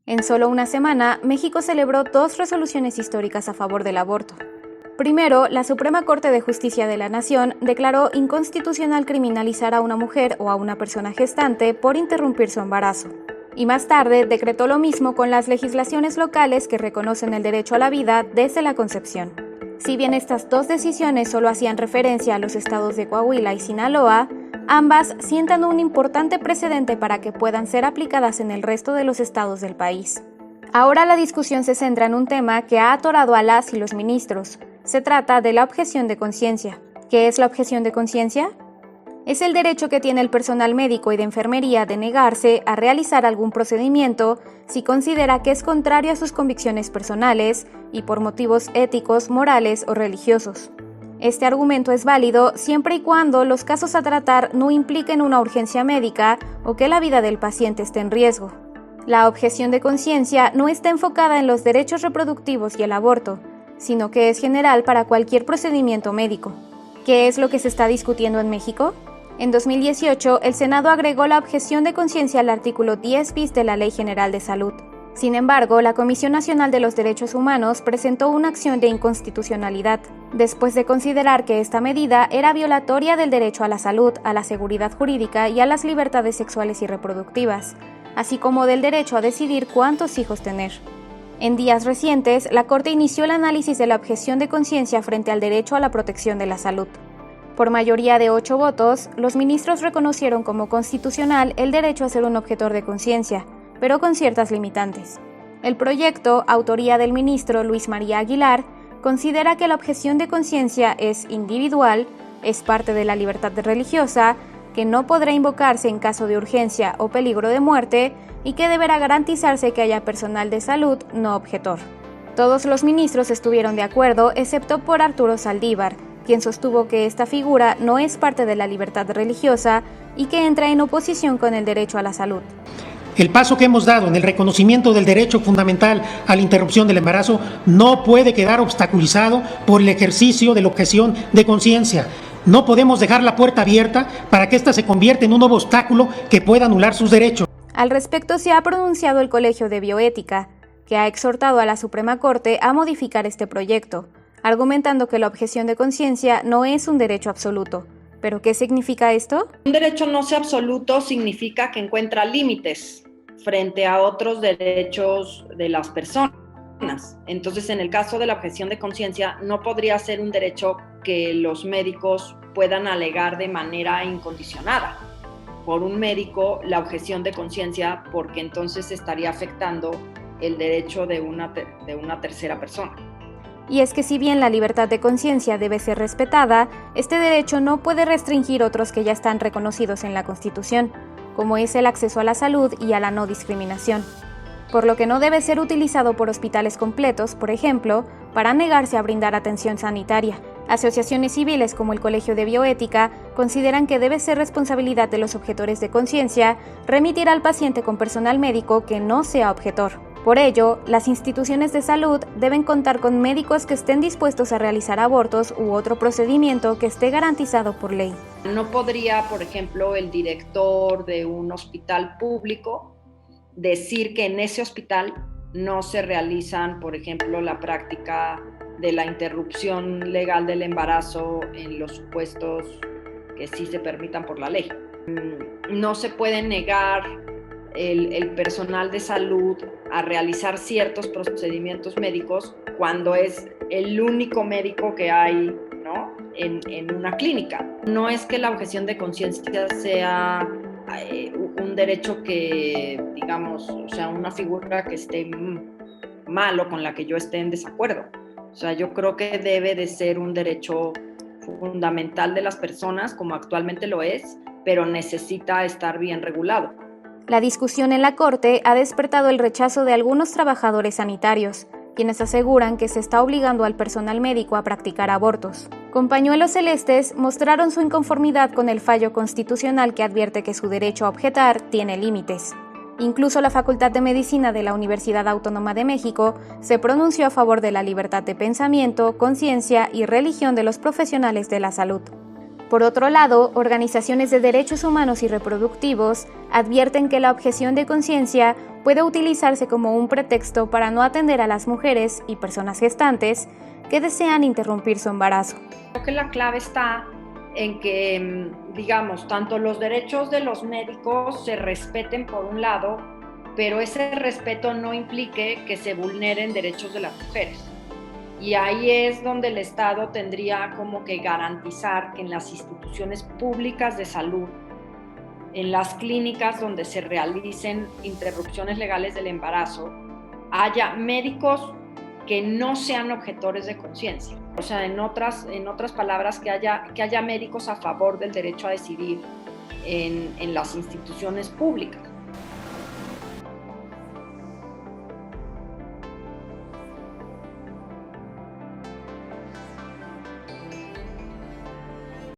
En solo una semana, México celebró 2 resoluciones históricas a favor del aborto. Primero, la Suprema Corte de Justicia de la Nación declaró inconstitucional criminalizar a una mujer o a una persona gestante por interrumpir su embarazo. Y más tarde, decretó lo mismo con las legislaciones locales que reconocen el derecho a la vida desde la concepción. Si bien estas 2 decisiones solo hacían referencia a los estados de Coahuila y Sinaloa, ambas sientan un importante precedente para que puedan ser aplicadas en el resto de los estados del país. Ahora la discusión se centra en un tema que ha atorado a las y los ministros. Se trata de la objeción de conciencia. ¿Qué es la objeción de conciencia? Es el derecho que tiene el personal médico y de enfermería de negarse a realizar algún procedimiento si considera que es contrario a sus convicciones personales y por motivos éticos, morales o religiosos. Este argumento es válido siempre y cuando los casos a tratar no impliquen una urgencia médica o que la vida del paciente esté en riesgo. La objeción de conciencia no está enfocada en los derechos reproductivos y el aborto, sino que es general para cualquier procedimiento médico. ¿Qué es lo que se está discutiendo en México? En 2018, el Senado agregó la objeción de conciencia al artículo 10 bis de la Ley General de Salud. Sin embargo, la Comisión Nacional de los Derechos Humanos presentó una acción de inconstitucionalidad, después de considerar que esta medida era violatoria del derecho a la salud, a la seguridad jurídica y a las libertades sexuales y reproductivas, así como del derecho a decidir cuántos hijos tener. En días recientes, la Corte inició el análisis de la objeción de conciencia frente al derecho a la protección de la salud. Por mayoría de 8 votos, los ministros reconocieron como constitucional el derecho a ser un objetor de conciencia, pero con ciertas limitantes. El proyecto, autoría del ministro Luis María Aguilar, considera que la objeción de conciencia es individual, es parte de la libertad religiosa, que no podrá invocarse en caso de urgencia o peligro de muerte y que deberá garantizarse que haya personal de salud no objetor. Todos los ministros estuvieron de acuerdo, excepto por Arturo Saldívar, quien sostuvo que esta figura no es parte de la libertad religiosa y que entra en oposición con el derecho a la salud. El paso que hemos dado en el reconocimiento del derecho fundamental a la interrupción del embarazo no puede quedar obstaculizado por el ejercicio de la objeción de conciencia. No podemos dejar la puerta abierta para que ésta se convierta en un nuevo obstáculo que pueda anular sus derechos. Al respecto se ha pronunciado el Colegio de Bioética, que ha exhortado a la Suprema Corte a modificar este proyecto, argumentando que la objeción de conciencia no es un derecho absoluto. ¿Pero qué significa esto? Un derecho no sea absoluto significa que encuentra límites frente a otros derechos de las personas. Entonces, en el caso de la objeción de conciencia, no podría ser un derecho que los médicos puedan alegar de manera incondicionada por un médico la objeción de conciencia, porque entonces estaría afectando el derecho de una tercera persona. Y es que si bien la libertad de conciencia debe ser respetada, este derecho no puede restringir otros que ya están reconocidos en la Constitución, como es el acceso a la salud y a la no discriminación, por lo que no debe ser utilizado por hospitales completos, por ejemplo, para negarse a brindar atención sanitaria. Asociaciones civiles como el Colegio de Bioética consideran que debe ser responsabilidad de los objetores de conciencia remitir al paciente con personal médico que no sea objetor. Por ello, las instituciones de salud deben contar con médicos que estén dispuestos a realizar abortos u otro procedimiento que esté garantizado por ley. No podría, por ejemplo, el director de un hospital público decir que en ese hospital no se realizan, por ejemplo, la práctica de la interrupción legal del embarazo en los supuestos que sí se permitan por la ley. No se puede negar el personal de salud a realizar ciertos procedimientos médicos cuando es el único médico que hay, ¿no?, en una clínica. No es que la objeción de conciencia sea un derecho que, digamos, o sea, una figura que esté mal o con la que yo esté en desacuerdo. O sea, yo creo que debe de ser un derecho fundamental de las personas, como actualmente lo es, pero necesita estar bien regulado. La discusión en la Corte ha despertado el rechazo de algunos trabajadores sanitarios, quienes aseguran que se está obligando al personal médico a practicar abortos. Con pañuelos celestes mostraron su inconformidad con el fallo constitucional que advierte que su derecho a objetar tiene límites. Incluso la Facultad de Medicina de la Universidad Autónoma de México se pronunció a favor de la libertad de pensamiento, conciencia y religión de los profesionales de la salud. Por otro lado, organizaciones de derechos humanos y reproductivos advierten que la objeción de conciencia puede utilizarse como un pretexto para no atender a las mujeres y personas gestantes que desean interrumpir su embarazo. Creo que la clave está en que, digamos, tanto los derechos de los médicos se respeten por un lado, pero ese respeto no implique que se vulneren derechos de las mujeres. Y ahí es donde el Estado tendría como que garantizar que en las instituciones públicas de salud, en las clínicas donde se realicen interrupciones legales del embarazo, haya médicos que no sean objetores de conciencia. O sea, en otras palabras, que haya médicos a favor del derecho a decidir en las instituciones públicas.